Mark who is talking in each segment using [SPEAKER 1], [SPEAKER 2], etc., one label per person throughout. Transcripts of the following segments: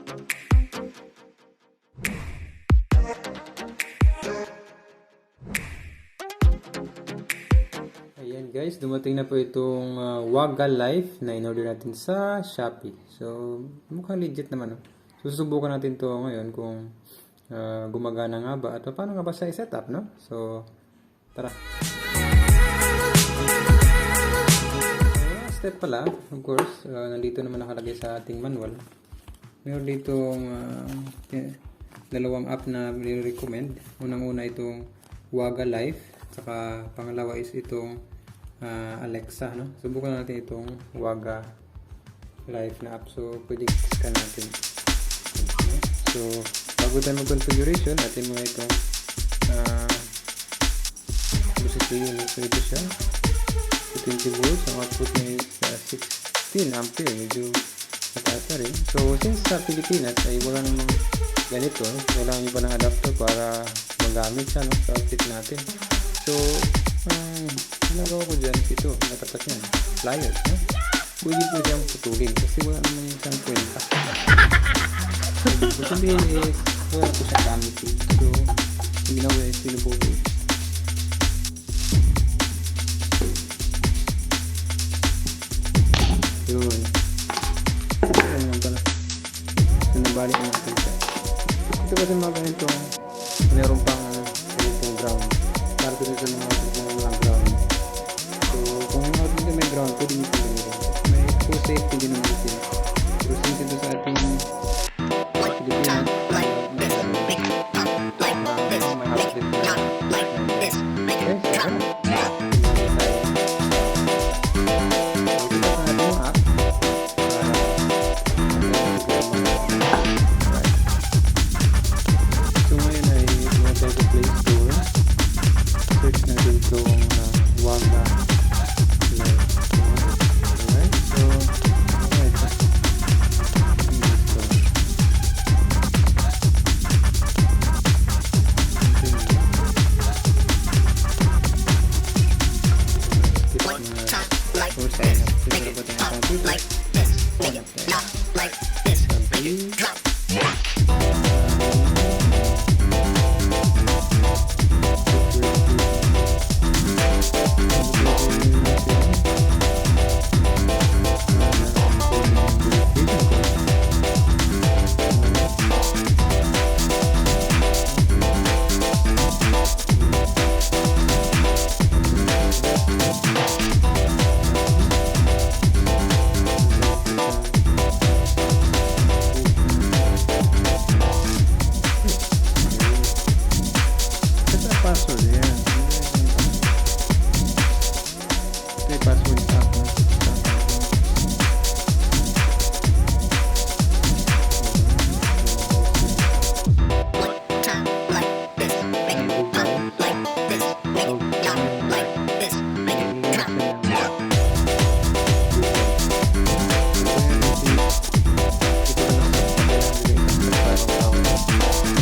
[SPEAKER 1] Ayan guys, dumating na po itong Waga Life na in-order natin sa Shopee. So, mukhang legit naman. Susubukan natin to ngayon kung gumagana nga ba at paano nga ba siya i-setup, no? So, tara. Step pala, of course, nandito naman nakalagay sa ating manual. Meron ditong dalawang app na nire-recommend. Unang-una itong Waga Life, saka pangalawa is itong Alexa, no? Subukan natin itong Waga Life na app. So, pwede ka natin. So, bago tayo mag-configuration, natin mo itong basically, ito siya. 20 volts. Ang output niya is 16 ampere. Medyo mataas na rin. So, since sa Pilipinas ay wala namang ganito, kailangan nyo pa ng adapter para magamit siya, no, sa outfit natin. So, ginagawa ko dyan, ito, natapat yan, pliers, no? Pwede po siyang putulin kasi wala naman yung isang kwenta. So, sabihin is, wala po siyang gamit. So, yung ginawa is pinupulo. Yun. Ayan lang pala. So, nabalik natin siya. Ito kasi mga ganito, meron pang ganitong ground. Para ito sa mga ground. So, kung may ground, pwede nyo pala nyo. May full safety din naman ito. Pero since ito sa ating Pilipinas, may hapit na okay,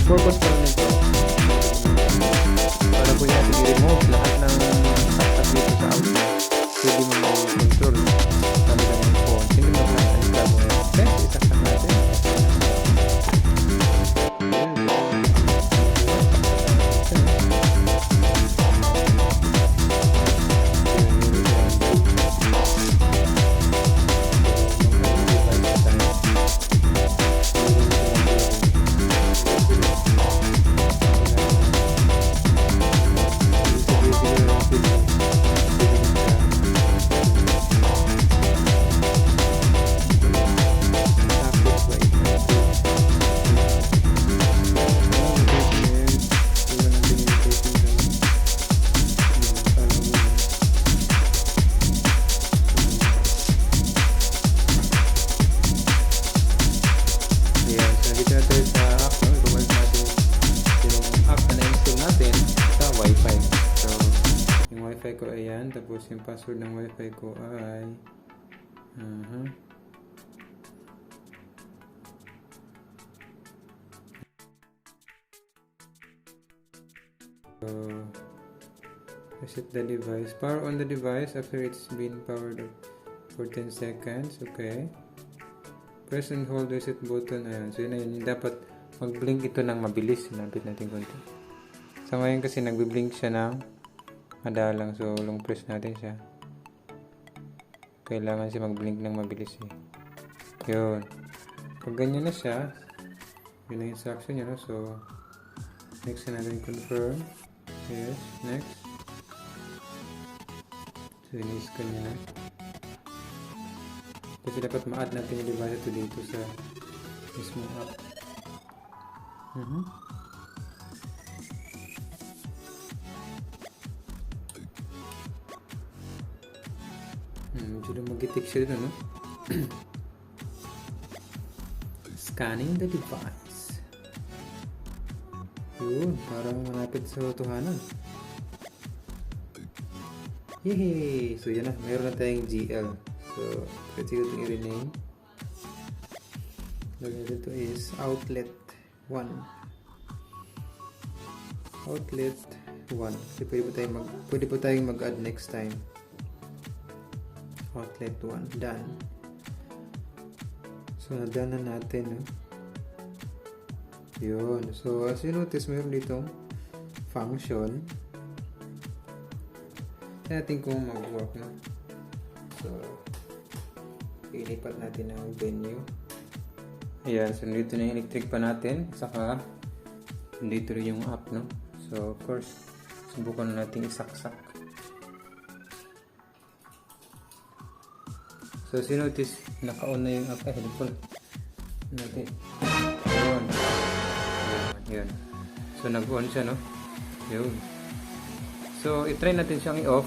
[SPEAKER 1] purpose ko nito para po natin i-remove lahat ng saksak dito sa outlet. Pwede mo mag-control gamit ang phone. Hindi mo lang ang gabo na isaksak natin. Wi-Fi ko ayan, tapos yung password ng Wi-Fi ko ay so reset the device, power on the device after it's been powered up for 10 seconds. Okay, Press and hold reset button. Ayan. So, yun na yun. Dapat mag-blink ito ng mabilis. Lapit natin konti. So, ngayon kasi nagbi-blink siya ng madalang. So, long press natin siya. Kailangan siya mag-blink ng mabilis eh. Yun. Pag ganyan na siya, yun ang instruction niya, no? So, next na natin confirm. Yes, next. So, in-scan niya na. Kasi dapat ma-add natin yung device ito dito sa mismong app. Medyo mag-detect siya dito, no? Scanning the device. Yun, parang malapit sa totohanan. Yehey! So, yan na. Mayroon na tayong GL. So, let's see itong i-rename. Lagyan dito is outlet 1. Outlet 1. Kasi pwede po tayong mag-add next time. Outlet 1. Done. So, na-done na natin. No? Yun. So, as you notice, mayroon ditong function. Tignan natin kung mag-work na. So, ilipat natin ang venue. Ayan. So, dito na yung electric pa natin. Saka, dito rin yung app, no? So, of course, subukan na natin isaksak. So, as you notice, naka-on na yung app. Helpful. Natin. Yun. Yun. So, nag-on siya, no? Yun. So, i-try natin siyang i-off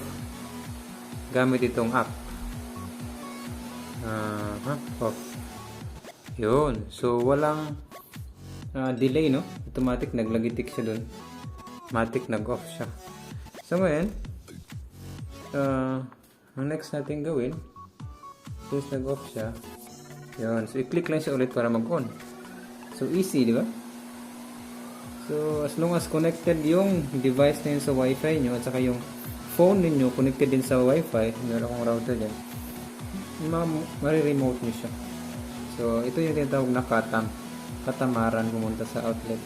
[SPEAKER 1] gamit itong app. Off. Yun. So, walang delay, no? Automatic, naglagitik siya dun. Automatic, nag-off siya. So, ngayon, ang next natin gawin, since nag-off siya, yun. So, i-click lang siya ulit para mag-on. So, easy, di ba? So, as long as connected yung device na yun sa Wi-Fi nyo at saka yung phone ninyo connected din sa Wi-Fi, meron akong router dyan, mariremote nyo siya. So, ito yung tinatawag na katamaran pumunta sa outlet.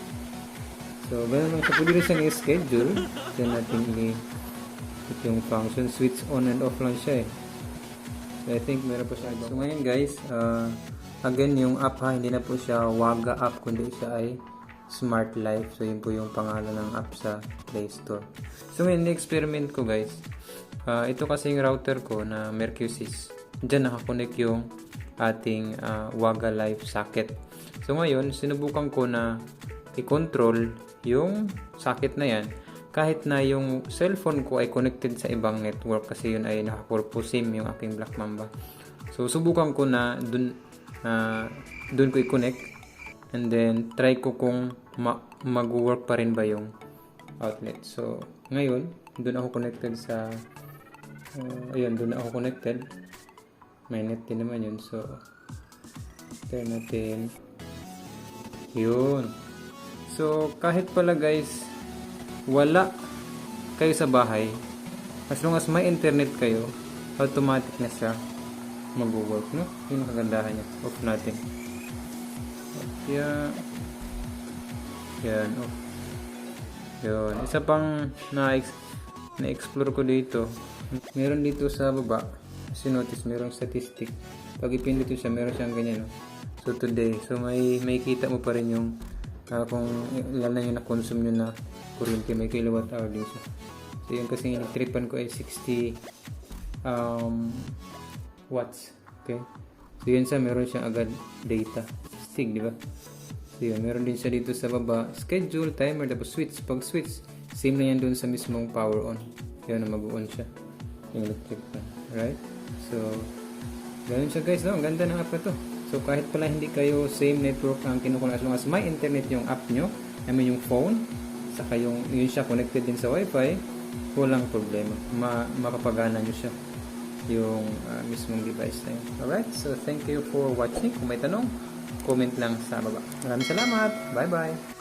[SPEAKER 1] So, ganun lang siya. Pwede rin siyang i-schedule. Then natin ito yung function. Switch on and off lang siya eh. So, I think meron po siya. So, ngayon guys, again, yung app ha, hindi na po siya Waga app, kundi siya ay Smart Life. So, yun po yung pangalan ng app sa Play Store. So, ngayon, experiment ko guys. Ito kasi yung router ko na Mercusys. Diyan nakakonect yung ating Waga Life socket. So, ngayon, sinubukan ko na i-control yung socket na yan kahit na yung cellphone ko ay connected sa ibang network kasi yun ay naka-purpose SIM yung aking Black Mamba. So, subukan ko na dun ko i-connect and then try ko kung mag-work pa rin ba yung outlet. So, ngayon, dun ako connected sa ayun, dun ako connected. May net din naman yun. So, turn natin. Yun. So, kahit pala guys, wala kayo sa bahay, as long as may internet kayo, automatic na siya mag-work, no? Yun ang kagandahan niya. Off natin. Yan, off. Yun. Isa pang na-explore ko dito. Meron dito sa baba. As you notice, merong statistic. Pag ipindot siya, meron siyang ganyan, no? So, today. So, may kita mo pa rin yung kung ilan na yung na-consume nyo na kuryente. May kilowatt hour din siya. So, yun kasi yung tripan ko ay 60 watts. Okay? So, yun siya. Meron siyang agad data. Stig, di ba? So, yun. Meron din siya dito sa baba. Schedule, timer, tapos switch. Pag switch, same na yan dun sa mismong power on. Yun na mag-on siya. Yung electric fan. Alright? So, ganun siya guys. No? Ang ganda ng app na to. So, kahit pala hindi kayo same network ang kinukuha, as long as may internet yung app nyo, I mean yung phone, saka yun siya connected din sa Wi-Fi, walang problema. Mapapagana nyo siya yung mismong device na yun. Alright? So, thank you for watching. Kung may tanong, comment lang sa baba. Maraming salamat. Bye-bye.